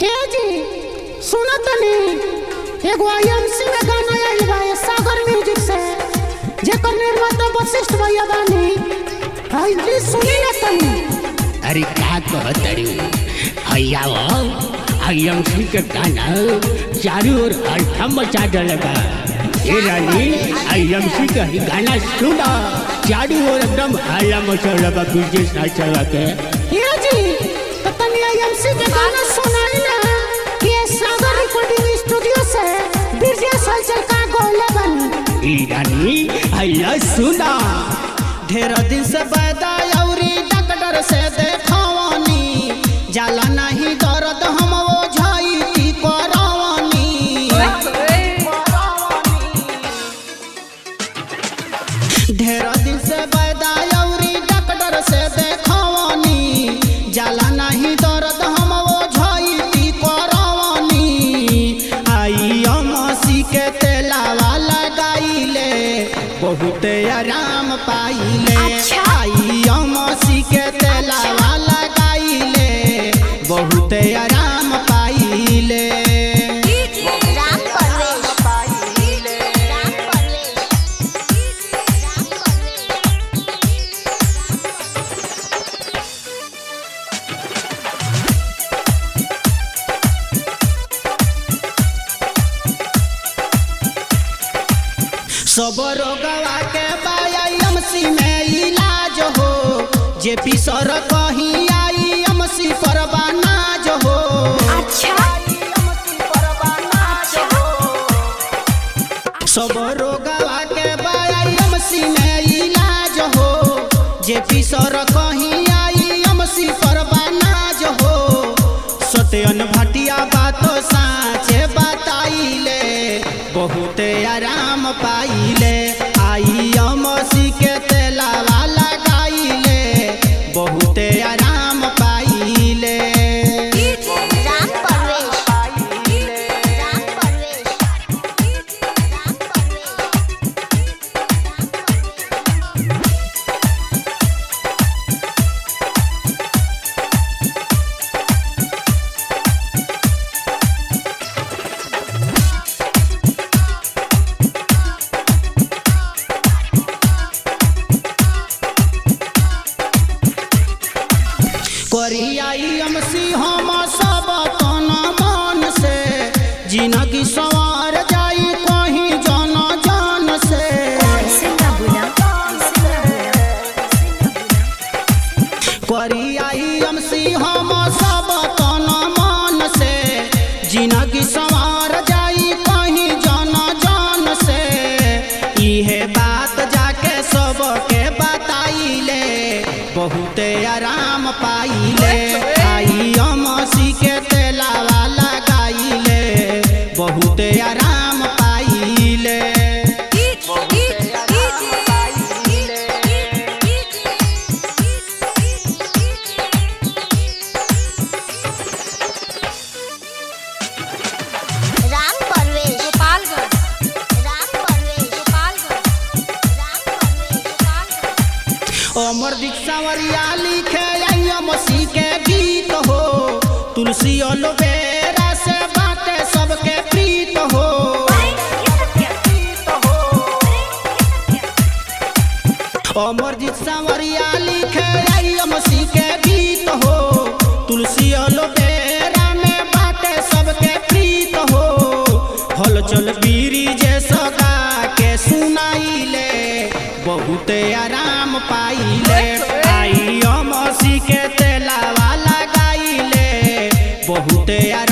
हे जी सुनो तनी एगो आईएमसी में गाना आइल बा सागर म्यूजिक से जेकर निर्माता वशिष्ठ भैया बानी आई जी सुनी ना तनी। अरे क्या कहतरी भैया वो आईएमसी के गाना चारों ओर हल्फा मचा डालेगा। ये रानी आईएमसी का ही गाना सुना चारों ओर एकदम हल्ला मचा लगा डीजे साथ चला के। हे जी तो तनी आईएमसी के गाना सुनाई ना कि सागर रिकॉर्डिंग स्टूडियो से डीजे साथ का गोले बनी। ये रानी आइया सुना ढेर दिन से पैदा औरी डॉक्टर से देखवानी जाला नहीं दर्द हम वो झाई की करवानी। ढेर दिन से पैदा औरी डॉक्टर से देखवानी जाला नहीं दर्द हम वो झाई की करवानी। आई अमसी के तेलावा लगाइले बहुत आराम पाइले। आई अमसी के तेलावा लगाइले बहुत आराम पाइले। सब रोगवा के आईएमसी में इलाज हो जे पिसर कहीं आईएमसी पर बनाज हो। सब रोगवा के आईएमसी में इलाज हो जे पिसर कहीं आईएमसी पर बनाज हो। सत्यन भटिया बात साचे बताइले बहुत आराम पाइले। आई अमसी के तेलावा लगाइले बहुत आराम पाइले। आईएमसी हम सब तन मन से जिंदगी सवार जाई कहीं जन जन से। करी आईएमसी हम सब तन मन से जिंदगी सवार जाई कहीं जन जन से। इहे बात जाके सबके बताइले बहुत आराम पाइले। आई अमसी के तेलावा लगाइले बहुत आराम पाइले। अमर दीक्षावरिया लिखे आईएमसी के गीत हो तुलसी ओलोवेरा से बातें सबके प्रीत हो। अमर दीक्षावरिया लिखे आईएमसी के गीत हो तुलसी ओलोवेरा में बातें सबके प्रीत हो। हलचल बीरी जैसा गा के सुनाइले बहुत आराम पाइले। आई अमसी के तेलावा लगाइले बहुत आराम